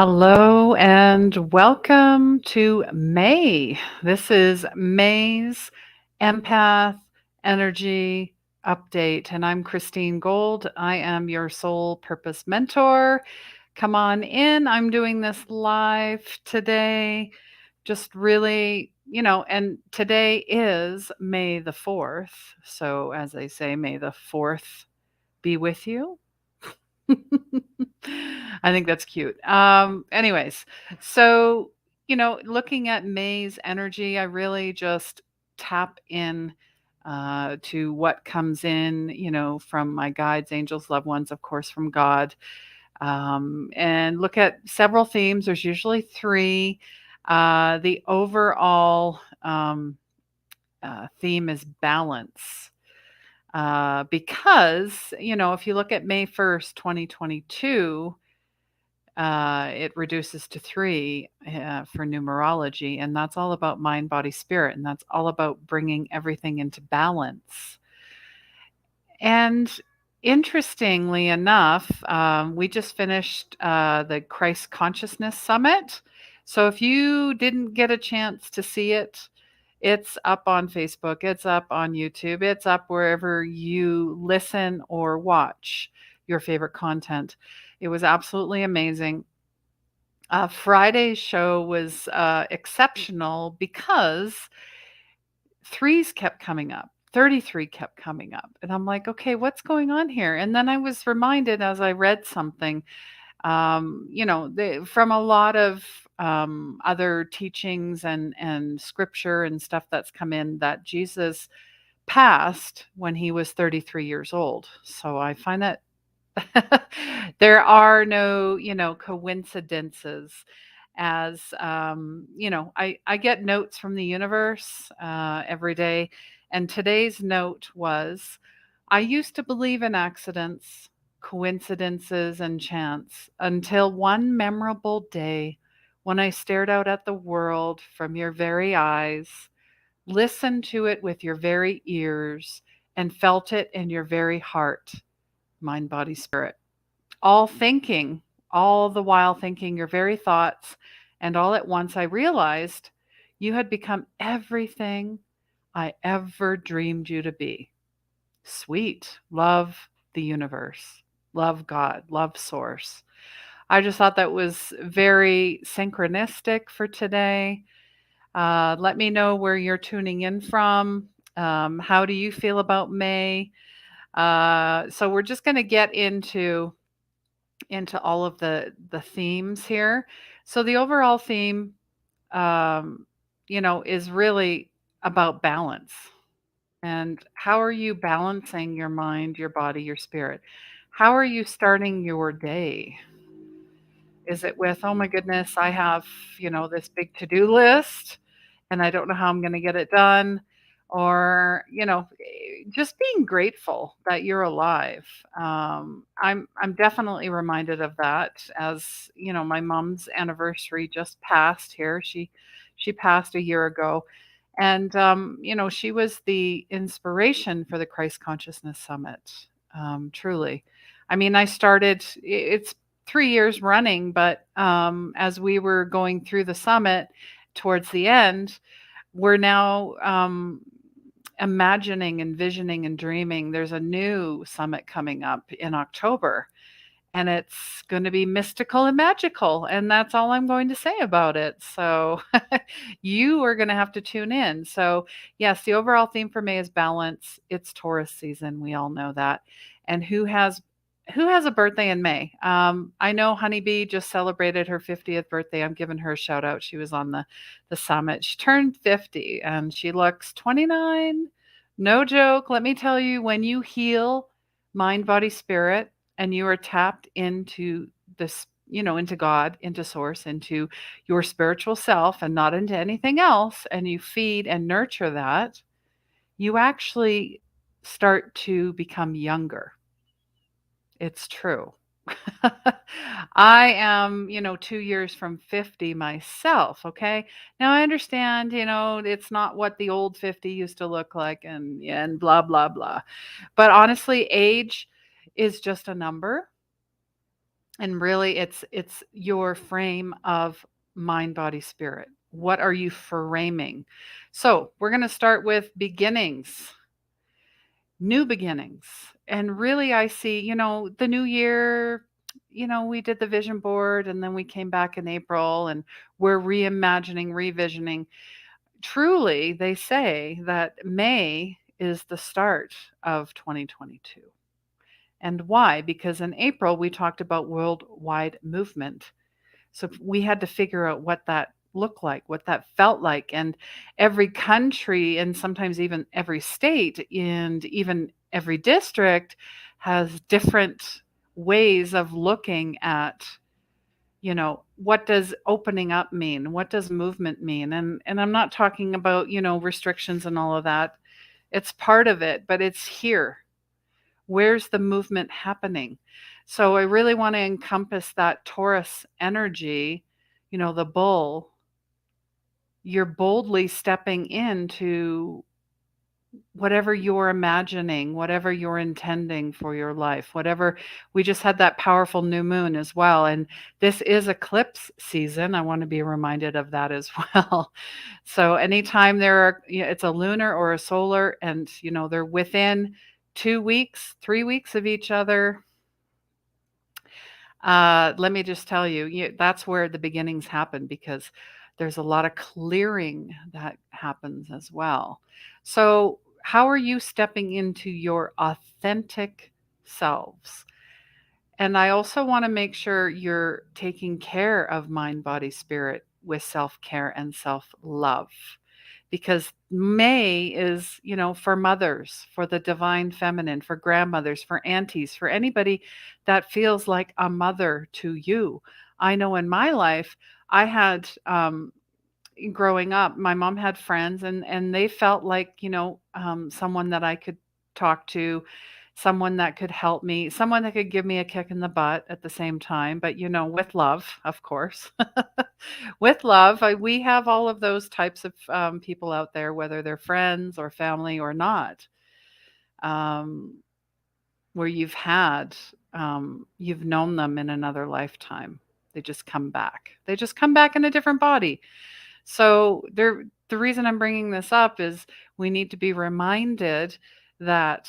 Hello and welcome to May. This is May's Empath Energy Update, and I'm Christine Gold. I am your soul purpose mentor. Come on in. I'm doing this live today. Just really, and today is May the 4th. So, as they say, May the 4th be with you. I think that's cute. Anyways, so, looking at May's energy, I really just tap in to what comes in, from my guides, angels, loved ones, of course, from God, and look at several themes. There's usually three. The overall theme is balance. Because, if you look at May 1st, 2022, it reduces to three for numerology, and that's all about mind, body, spirit, and that's all about bringing everything into balance. And interestingly enough, we just finished the Christ Consciousness Summit. So if you didn't get a chance to see it, it's up on Facebook, it's up on YouTube, it's up wherever you listen or watch your favorite content. It was absolutely amazing. Friday's show was exceptional because threes kept coming up. 33 kept coming up. And I'm like, okay, what's going on here? And then I was reminded as I read something, from a lot of other teachings and scripture and stuff that's come in, that Jesus passed when he was 33 years old. So I find that there are no, coincidences. As I get notes from the universe every day, and today's note was, I used to believe in accidents, coincidences, and chance until one memorable day when I stared out at the world from your very eyes, listened to it with your very ears, and felt it in your very heart, mind, body, spirit. All thinking, all the while thinking your very thoughts, and all at once I realized you had become everything I ever dreamed you to be. Sweet. Love the universe. Love God. Love source. I just thought that was very synchronistic for today. Let me know where you're tuning in from. How do you feel about May? So we're just going to get into all of the themes here. So the overall theme, is really about balance. And how are you balancing your mind, your body, your spirit? How are you starting your day? Is it with, oh my goodness, I have, this big to-do list and I don't know how I'm going to get it done? Or, just being grateful that you're alive. I'm definitely reminded of that, as, my mom's anniversary just passed here. She passed a year ago. And, she was the inspiration for the Christ Consciousness Summit, truly. I mean, it's 3 years running, but as we were going through the summit towards the end, we're now imagining, envisioning, and dreaming. There's a new summit coming up in October, and it's going to be mystical and magical. And that's all I'm going to say about it. So you are going to have to tune in. So, yes, the overall theme for May is balance. It's Taurus season. We all know that. And who has a birthday in May? I know Honeybee just celebrated her 50th birthday. I'm giving her a shout out. She was on the summit. She turned 50 and she looks 29. No joke. Let me tell you, when you heal mind, body, spirit, and you are tapped into this, into God, into source, into your spiritual self, and not into anything else, and you feed and nurture that, you actually start to become younger. It's true. I am, 2 years from 50 myself. Okay. Now I understand, it's not what the old 50 used to look like, and blah, blah, blah. But honestly, age is just a number. And really it's your frame of mind, body, spirit. What are you framing? So, we're going to start with beginnings, new beginnings. And really I see, the new year, we did the vision board and then we came back in April and we're reimagining, revisioning. Truly, they say that May is the start of 2022. And why? Because in April, we talked about worldwide movement. So we had to figure out what that looked like, what that felt like. And every country, and sometimes even every state, and even every district has different ways of looking at, what does opening up mean? What does movement mean? And I'm not talking about, restrictions and all of that. It's part of it, but it's here. Where's the movement happening? So I really want to encompass that Taurus energy, the bull. You're boldly stepping into whatever you're imagining, whatever you're intending for your life, whatever. We just had that powerful new moon as well. And this is eclipse season. I want to be reminded of that as well. So anytime it's a lunar or a solar, and, they're within 2 weeks, 3 weeks of each other. Let me just tell you, that's where the beginnings happen because there's a lot of clearing that happens as well. So, how are you stepping into your authentic selves? And I also want to make sure you're taking care of mind, body, spirit with self care and self love. Because May is, for mothers, for the divine feminine, for grandmothers, for aunties, for anybody that feels like a mother to you. I know in my life, I had growing up, my mom had friends and they felt like, someone that I could talk to, someone that could help me, someone that could give me a kick in the butt at the same time, but with love, of course. With love, we have all of those types of people out there, whether they're friends or family or not, um, where you've known them in another lifetime. They just come back. They just come back in a different body. So the reason I'm bringing this up is we need to be reminded that,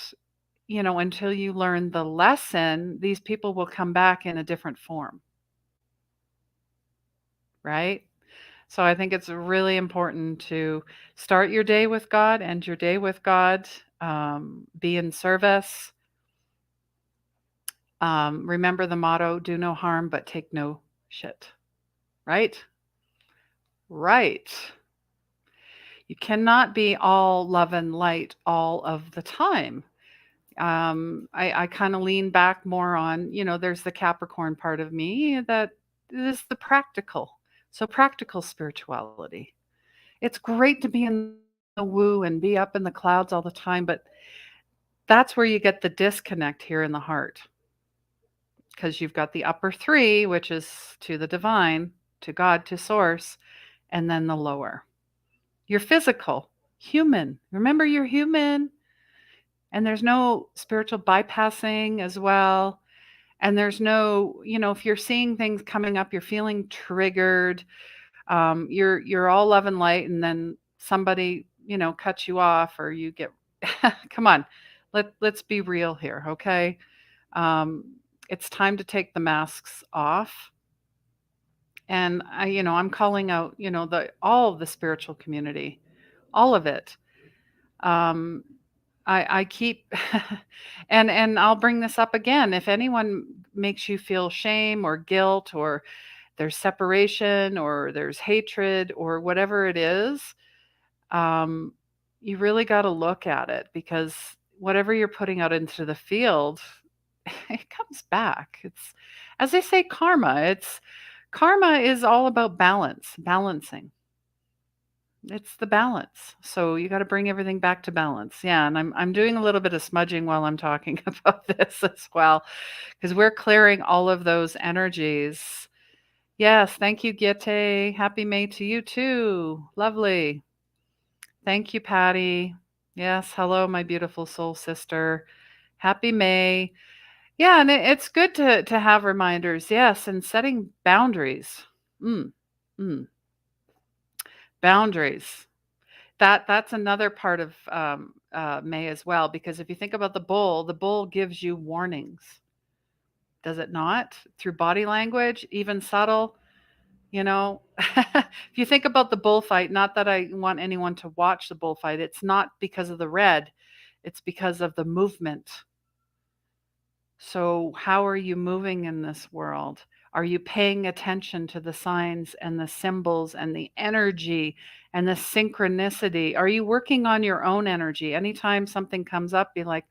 until you learn the lesson, these people will come back in a different form, right? So I think it's really important to start your day with God, end your day with God, be in service. Remember the motto, do no harm, but take no shit, right? Right. You cannot be all love and light all of the time. I kind of lean back more on, there's the Capricorn part of me that is the practical. So practical spirituality. It's great to be in the woo and be up in the clouds all the time, but that's where you get the disconnect here in the heart. Because you've got the upper three, which is to the divine, to God, to source, and then the lower. You're physical, human. Remember, you're human. And there's no spiritual bypassing as well. And there's no, if you're seeing things coming up, you're feeling triggered, you're all love and light, and then somebody, cuts you off, or you get come on, let's be real here, okay? It's time to take the masks off. And I'm calling out, all of the spiritual community, all of it. Um, I keep and I'll bring this up again. If anyone makes you feel shame or guilt, or there's separation or there's hatred or whatever it is, um, you really got to look at it, because whatever you're putting out into the field, it comes back. It's, as they say, karma. Karma is all about balance, balancing. It's the balance. So you gotta bring everything back to balance. Yeah, and I'm doing a little bit of smudging while I'm talking about this as well, because 'cause we're clearing all of those energies. Yes, thank you, Gitte. Happy May to you too. Lovely. Thank you, Patty. Yes, hello, my beautiful soul sister. Happy May. Yeah, and it's good to have reminders, yes, and setting boundaries. Mm, mm, boundaries. That's another part of, May as well, because if you think about the bull gives you warnings, does it not? Through body language, even subtle, you know? If you think about the bullfight, not that I want anyone to watch the bullfight, it's not because of the red, it's because of the movement. So, how are you moving in this world? Are you paying attention to the signs and the symbols and the energy and the synchronicity? Are you working on your own energy? Anytime something comes up, be like,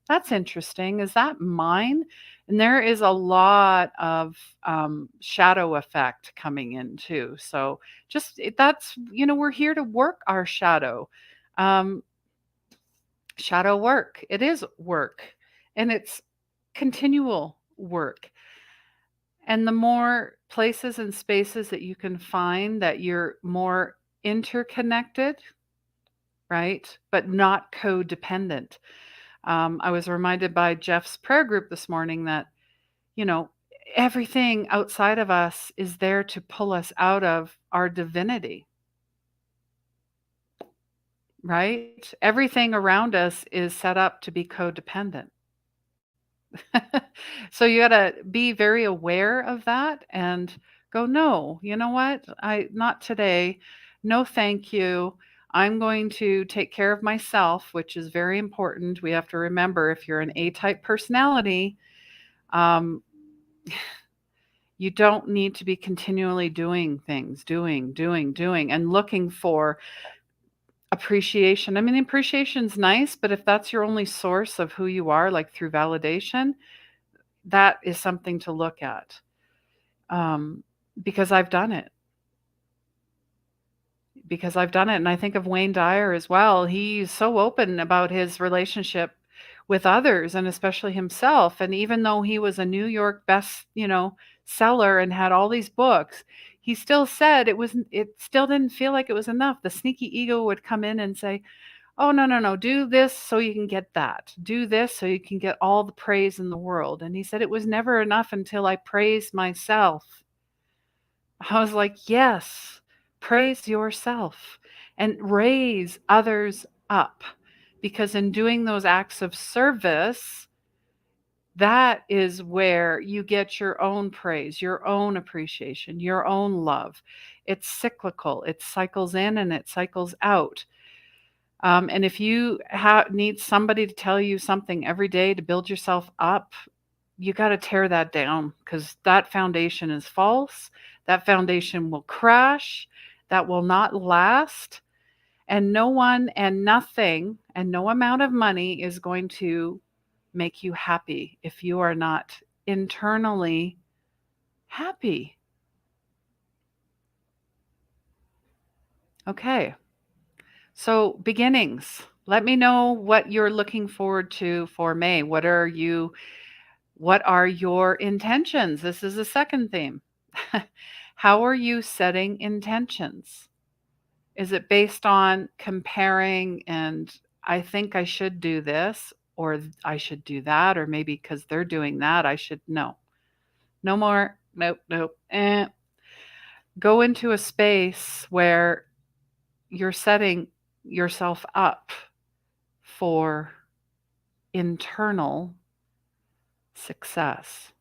that's interesting. Is that mine? And there is a lot of shadow effect coming in too. So, that's, we're here to work our shadow. Um, Shadow work. It is work. And it's continual work. And the more places and spaces that you can find that you're more interconnected, right? But not codependent. I was reminded by Jeff's prayer group this morning that, you know, everything outside of us is there to pull us out of our divinity, right? Everything around us is set up to be codependent. So you gotta be very aware of that and go, no, you know what? Not today. No, thank you. I'm going to take care of myself, which is very important. We have to remember if you're an A type personality, um, you don't need to be continually doing things, doing, and looking for appreciation. I mean, appreciation's nice, but if that's your only source of who you are, like through validation, that is something to look at, um, because I've done it. Because I've done it, and I think of Wayne Dyer as well. He's so open about his relationship with others and especially himself, and even though he was a New York seller and had all these books, he still said it still didn't feel like it was enough. The sneaky ego would come in and say, "Oh, no, no, no, do this so you can get that. Do this so you can get all the praise in the world." And he said, "It was never enough until I praised myself." I was like, yes, praise yourself and raise others up. Because in doing those acts of service, that is where you get your own praise, your own appreciation, your own love. It's cyclical, it cycles in and it cycles out. And if you need somebody to tell you something every day to build yourself up, you got to tear that down because that foundation is false. That foundation will crash. That will not last. And no one and nothing and no amount of money is going to make you happy if you are not internally happy. Okay. So, beginnings. Let me know what you're looking forward to for May. What are your intentions? This is the second theme. How are you setting intentions? Is it based on comparing and I think I should do this or I should do that, or maybe because they're doing that, I should no. No more. Nope, nope. Go into a space where you're setting yourself up for internal success.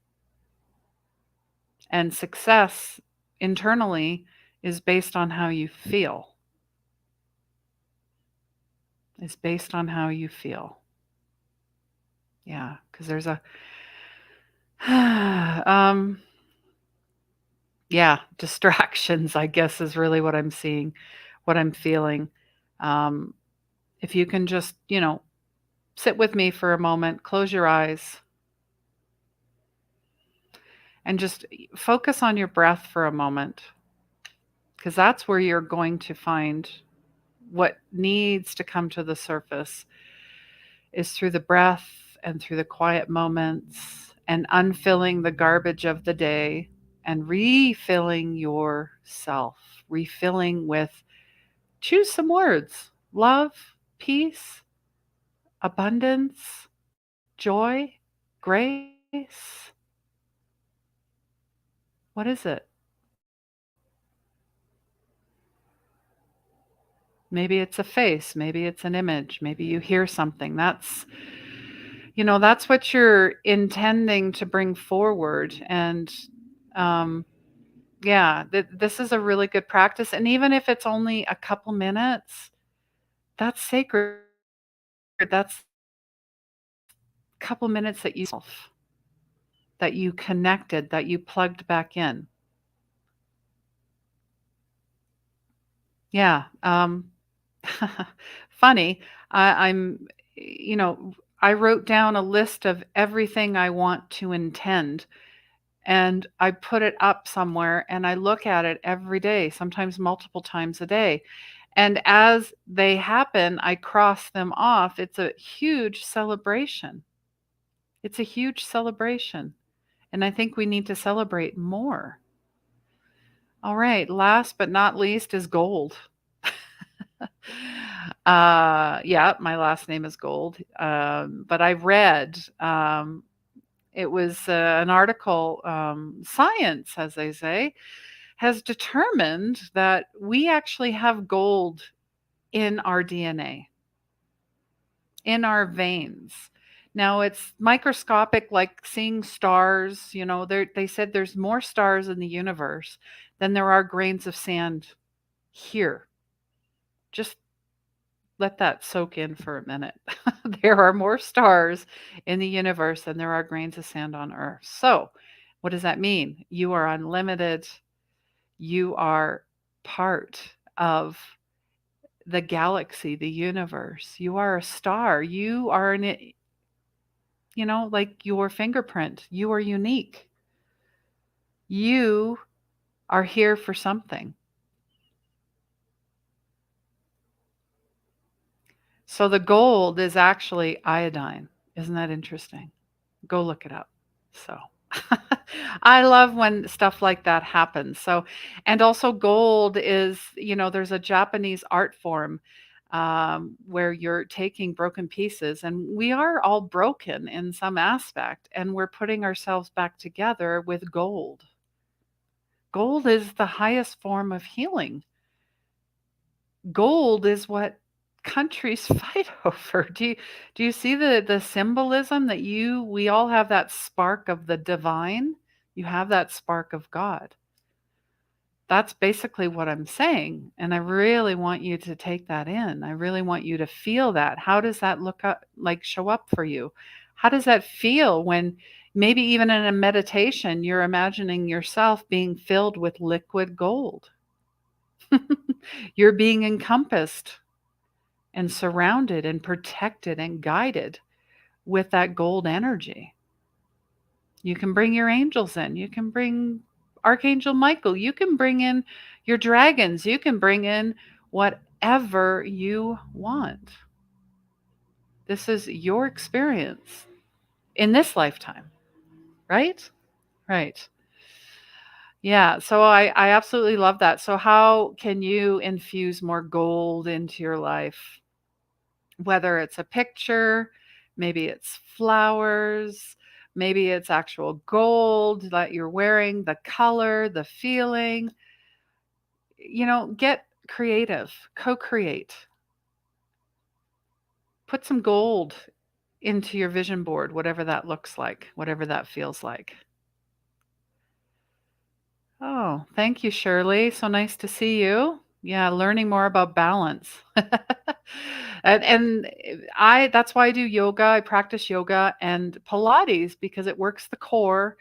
And success internally is based on how you feel. Is based on how you feel. Yeah, because there's a yeah, distractions, I guess, is really what I'm seeing, what I'm feeling. Um, if you can just, sit with me for a moment, close your eyes, and just focus on your breath for a moment, because that's where you're going to find what needs to come to the surface is through the breath and through the quiet moments and unfilling the garbage of the day and refilling yourself, refilling with, choose some words: love, peace, abundance, joy, grace. What is it? Maybe it's a face, maybe it's an image, maybe you hear something. That's what you're intending to bring forward. And yeah, this is a really good practice. And even if it's only a couple minutes, that's sacred. That's a couple minutes that you connected, that you plugged back in. Yeah. Funny. You know, I wrote down a list of everything I want to intend, and I put it up somewhere, and I look at it every day, sometimes multiple times a day. And as they happen, I cross them off. It's a huge celebration. It's a huge celebration. And I think we need to celebrate more. All right. Last but not least is gold. Yeah, my last name is Gold. But I read, it was an article, science, as they say, has determined that we actually have gold in our DNA, in our veins. Now it's microscopic, like seeing stars. They said there's more stars in the universe than there are grains of sand here. Just let that soak in for a minute. There are more stars in the universe than there are grains of sand on Earth. So, what does that mean? You are unlimited. You are part of the galaxy, the universe. You are a star. You are like your fingerprint. You are unique. You are here for something. So the gold is actually iodine. Isn't that interesting? Go look it up. So I love when stuff like that happens. So, and also gold is, there's a Japanese art form where you're taking broken pieces, and we are all broken in some aspect, and we're putting ourselves back together with gold. Gold is the highest form of healing. Gold is what countries fight over. Do you see the symbolism that we all have that spark of the divine? You have that spark of God. That's basically what I'm saying, and I really want you to take that in. I really want you to feel that. How does that show up for you? How does that feel when maybe even in a meditation you're imagining yourself being filled with liquid gold? You're being encompassed and surrounded and protected and guided with that gold energy. You can bring your angels in. You can bring Archangel Michael. You can bring in your dragons. You can bring in whatever you want. This is your experience in this lifetime, right? Right. Yeah. So I absolutely love that. So, how can you infuse more gold into your life? Whether it's a picture, maybe it's flowers, maybe it's actual gold that you're wearing, the color, the feeling. Get creative, co-create. Put some gold into your vision board, whatever that looks like, whatever that feels like. Oh, thank you, Shirley. So nice to see you. Yeah, learning more about balance. And that's why I do yoga. I practice yoga and Pilates because it works the core,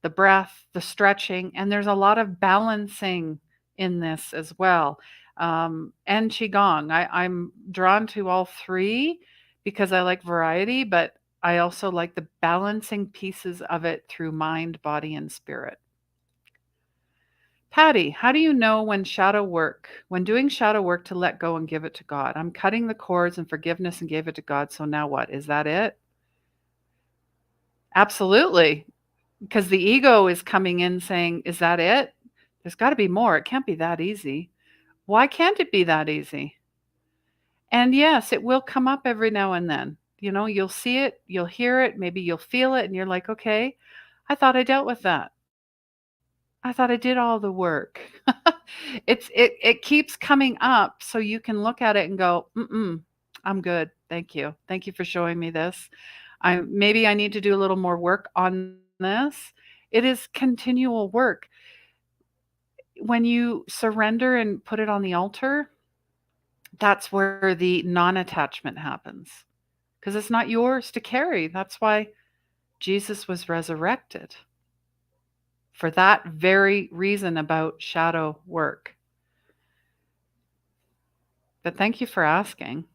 the breath, the stretching, and there's a lot of balancing in this as well. And qigong. I'm drawn to all three because I like variety, but I also like the balancing pieces of it through mind, body, and spirit. Patty, how do you know when doing shadow work to let go and give it to God? I'm cutting the cords and forgiveness and gave it to God. So now what? Is that it? Absolutely. Because the ego is coming in saying, is that it? There's got to be more. It can't be that easy. Why can't it be that easy? And yes, it will come up every now and then. You'll see it, you'll hear it, maybe you'll feel it, and you're like, okay, I thought I dealt with that. I thought I did all the work. It keeps coming up so you can look at it and go, "Mm-mm, I'm good. Thank you. Thank you for showing me this. Maybe I need to do a little more work on this." It is continual work. When you surrender and put it on the altar, that's where the non-attachment happens because it's not yours to carry. That's why Jesus was resurrected, for that very reason about shadow work. But thank you for asking.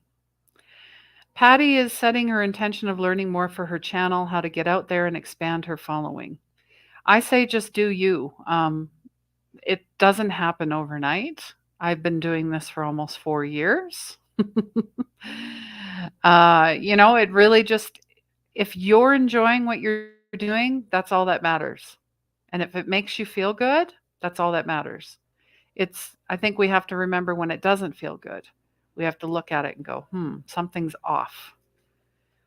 Patty is setting her intention of learning more for her channel, how to get out there and expand her following. I say just do you. It doesn't happen overnight. I've been doing this for almost 4 years. It really just, if you're enjoying what you're doing, that's all that matters. And if it makes you feel good, that's all that matters. I think we have to remember when it doesn't feel good, we have to look at it and go, something's off.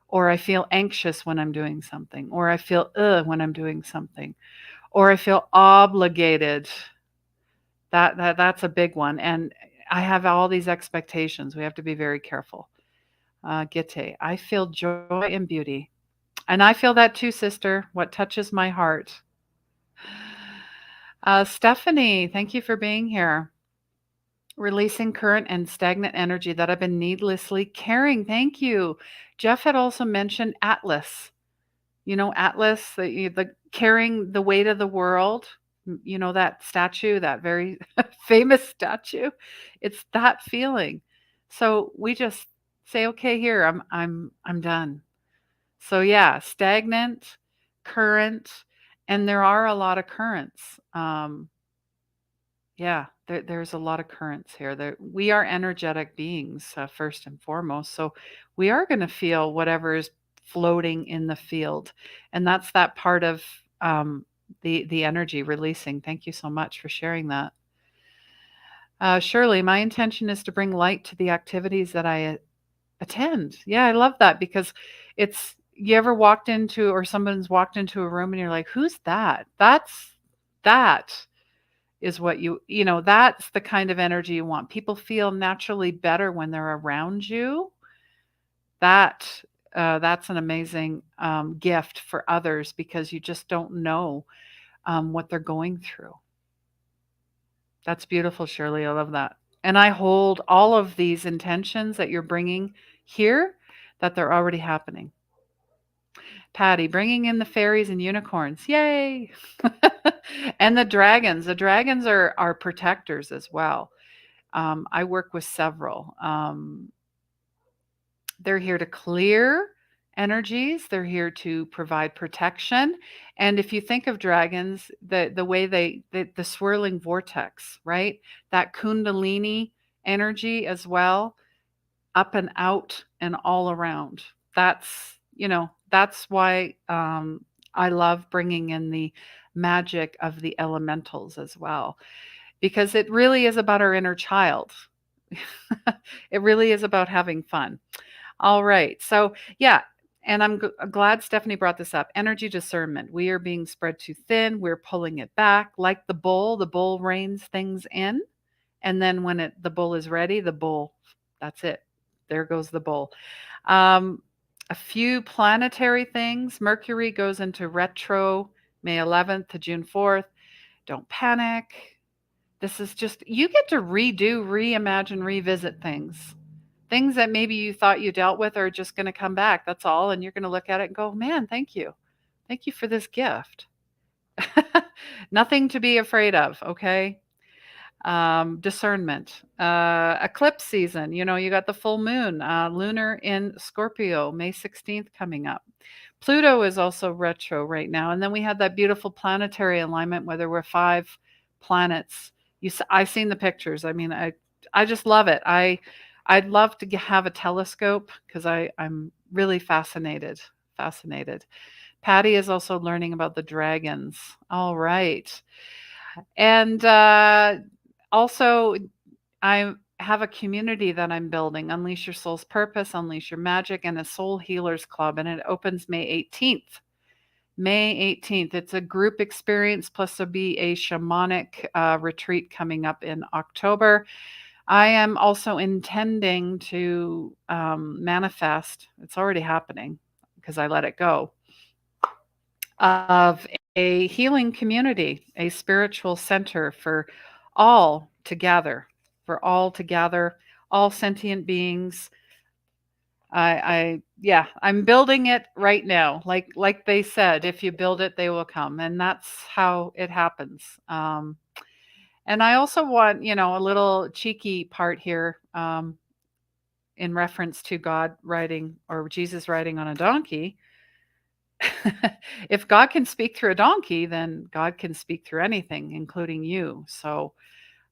Or I feel anxious when I'm doing something, or I feel when I'm doing something, or I feel obligated. That's a big one. And I have all these expectations. We have to be very careful. Gitte, I feel joy and beauty. And I feel that too, sister. What touches my heart. Stephanie, thank you for being here. Releasing current and stagnant energy that I've been needlessly carrying. Thank you. Jeff had also mentioned Atlas. Atlas, the carrying the weight of the world. That statue, that very famous statue. It's that feeling. So we just say, okay, here, I'm done. So yeah, stagnant, current, and there are a lot of currents. Yeah, there's a lot of currents here. We are energetic beings, first and foremost. So we are going to feel whatever is floating in the field, and that's that part of the energy releasing. Thank you so much for sharing that. Shirley, my intention is to bring light to the activities that I attend. Yeah, I love that because you ever walked into, or someone's walked into a room and you're like, who's that? That is what that's the kind of energy you want. People feel naturally better when they're around you. That's an amazing gift for others because you just don't know what they're going through. That's beautiful, Shirley. I love that. And I hold all of these intentions that you're bringing here, that they're already happening. Patty, bringing in the fairies and unicorns. Yay! And the dragons. The dragons are protectors as well. I work with several. They're here to clear energies. They're here to provide protection. And if you think of dragons, the way the swirling vortex, right? That kundalini energy as well, up and out and all around. That's why I love bringing in the magic of the elementals as well, because it really is about our inner child. It really is about having fun. All right. So, yeah. And I'm glad Stephanie brought this up. Energy discernment. We are being spread too thin. We're pulling it back. Like the bull reins things in. And then when the bull is ready, that's it. There goes the bull. A few planetary things. Mercury goes into retro May 11th to June 4th. Don't panic. This is just, you get to redo, reimagine, revisit things. Things that maybe you thought you dealt with are just going to come back. That's all. And you're going to look at it and go, man, thank you. Thank you for this gift. Nothing to be afraid of. Okay. Discernment, eclipse season. You got the full moon, lunar in Scorpio, May 16th coming up. Pluto is also retro right now. And then we had that beautiful planetary alignment where there were 5 planets. I've seen the pictures. I mean, I just love it. I'd love to have a telescope because I'm really fascinated. Patty is also learning about the dragons. All right. And also, have a community that I'm building, Unleash Your Soul's Purpose, Unleash Your Magic, and a Soul Healers Club, and it opens May 18th. May 18th. It's a group experience, plus there'll be a shamanic retreat coming up in October. I am also intending to manifest, it's already happening because I let it go, of a healing community, a spiritual center all together, for all together, all sentient beings. Yeah, I'm building it right now. Like they said, if you build it, they will come, and that's how it happens. And I also want, a little cheeky part here, in reference to God riding, or Jesus riding on a donkey. If God can speak through a donkey, then God can speak through anything, including you. So,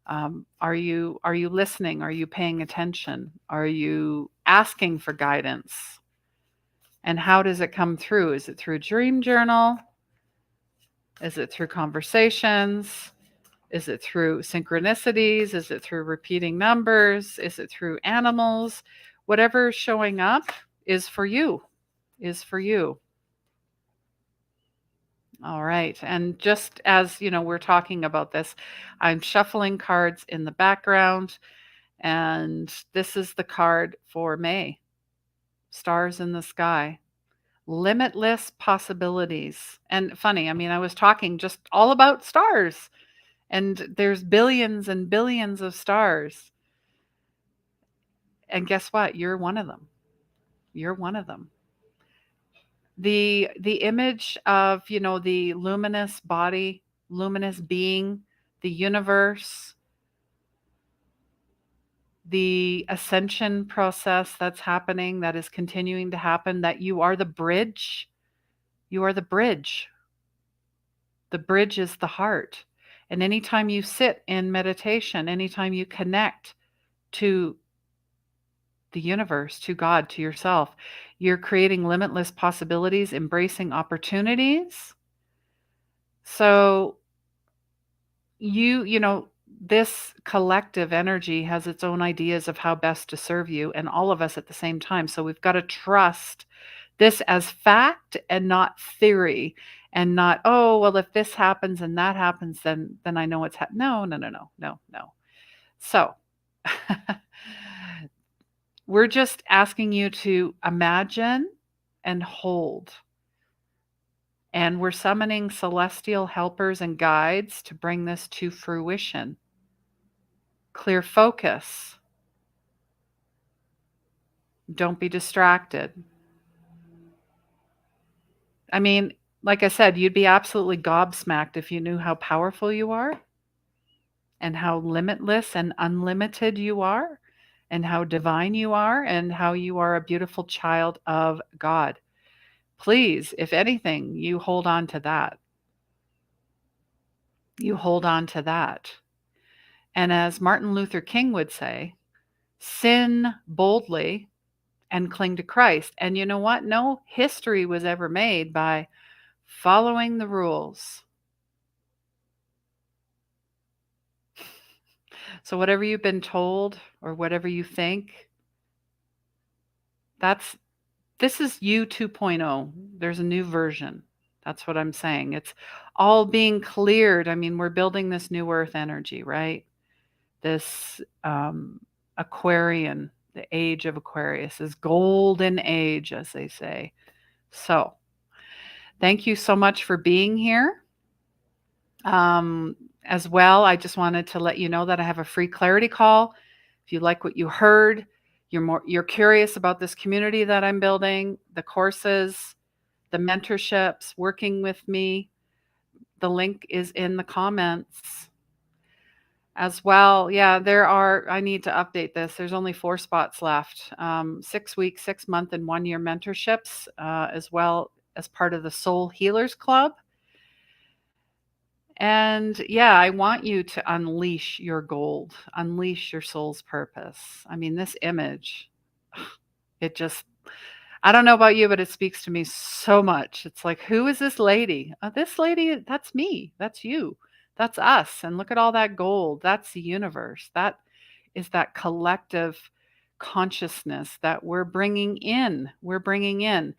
are you listening? Are you paying attention? Are you asking for guidance? And how does it come through? Is it through a dream journal? Is it through conversations? Is it through synchronicities? Is it through repeating numbers? Is it through animals? Whatever's showing up is for you, is for you. All right. And just as, we're talking about this, I'm shuffling cards in the background, and this is the card for May. Stars in the sky. Limitless possibilities. And funny, I was talking just all about stars, and there's billions and billions of stars. And guess what? You're one of them. You're one of them. The image of, the luminous body, luminous being, the universe, the ascension process that's happening, that is continuing to happen, that you are the bridge. You are the bridge. The bridge is the heart. And anytime you sit in meditation, anytime you connect to the universe, to God, to yourself, you're creating limitless possibilities, embracing opportunities. So this collective energy has its own ideas of how best to serve you, and all of us at the same time. So we've got to trust this as fact and not theory, and not, oh, well, if this happens and that happens, then I know what's happening. No. So we're just asking you to imagine and hold. And we're summoning celestial helpers and guides to bring this to fruition. Clear focus. Don't be distracted. Like I said, you'd be absolutely gobsmacked if you knew how powerful you are, and how limitless and unlimited you are, and how divine you are, and how you are a beautiful child of God. Please, if anything, you hold on to that. You hold on to that. And as Martin Luther King would say, sin boldly and cling to Christ. And you know what? No history was ever made by following the rules. So whatever you've been told, or whatever you think, this is you 2.0. There's a new version. That's what I'm saying. It's all being cleared. We're building this new earth energy, right? This Aquarian, the age of Aquarius, is golden age, as they say. So thank you so much for being here. As well, I just wanted to let you know that I have a free clarity call. If you like what you heard, you're curious about this community that I'm building, the courses, the mentorships, working with me, the link is in the comments. As well, yeah, I need to update this. There's only 4 spots left. 6 week, 6 month, and 1 year mentorships, as well as part of the Soul Healers Club. And yeah, I want you to unleash your gold, unleash your soul's purpose. This image, I don't know about you, but it speaks to me so much. It's like, who is this lady? This lady, that's me. That's you. That's us. And look at all that gold. That's the universe. That is that collective consciousness that we're bringing in. We're bringing in.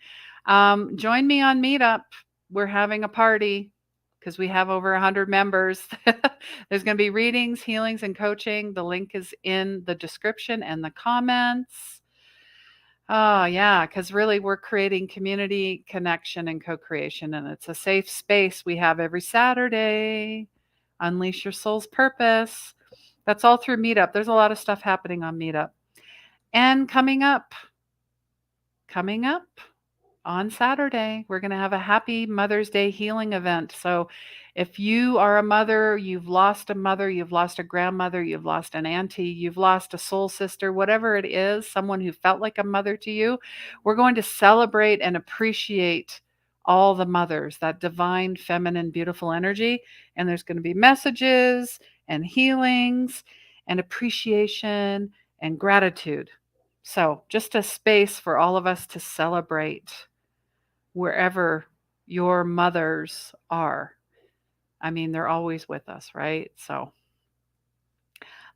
Join me on Meetup. We're having a party because we have over 100 members. There's going to be readings, healings, and coaching. The link is in the description and the comments. Oh, yeah, because really we're creating community, connection, and co-creation, and it's a safe space we have every Saturday. Unleash your soul's purpose. That's all through Meetup. There's a lot of stuff happening on Meetup. And coming up on Saturday, we're going to have a happy Mother's Day healing event. So if you are a mother, you've lost a grandmother, you've lost an auntie, you've lost a soul sister, whatever it is, someone who felt like a mother to you, we're going to celebrate and appreciate all the mothers, that divine, feminine, beautiful energy. And there's going to be messages and healings and appreciation and gratitude. So just a space for all of us to celebrate wherever your mothers are. I mean, they're always with us, right? So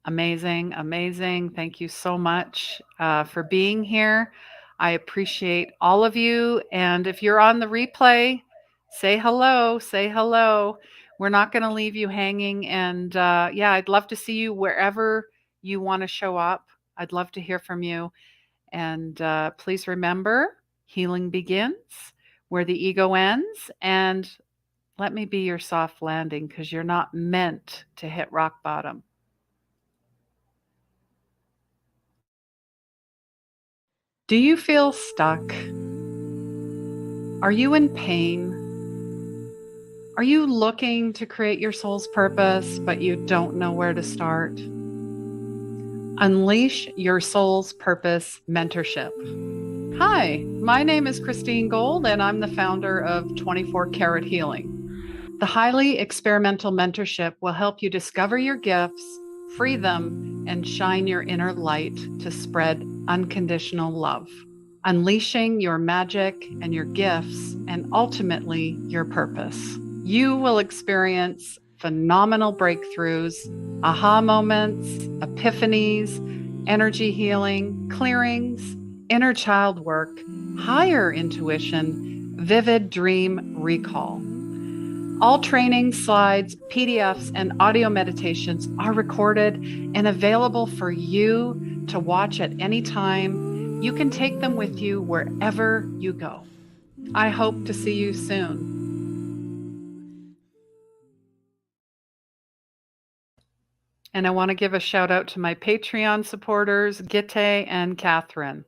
amazing, amazing. Thank you so much for being here. I appreciate all of you. And if you're on the replay, say hello, say hello. We're not going to leave you hanging. And yeah, I'd love to see you wherever you want to show up. I'd love to hear from you. And please remember, healing begins where the ego ends. And let me be your soft landing because you're not meant to hit rock bottom. Do you feel stuck? Are you in pain? Are you looking to create your soul's purpose, but you don't know where to start? Unleash Your Soul's Purpose Mentorship. Hi, my name is Christine Gold, and I'm the founder of 24 Karat Healing. The highly experimental mentorship will help you discover your gifts, free them, and shine your inner light to spread unconditional love, unleashing your magic and your gifts, and ultimately your purpose. You will experience phenomenal breakthroughs, aha moments, epiphanies, energy healing, clearings, inner child work, higher intuition, vivid dream recall. All training slides, PDFs, and audio meditations are recorded and available for you to watch at any time. You can take them with you wherever you go. I hope to see you soon. And I want to give a shout out to my Patreon supporters, Gitte and Catherine.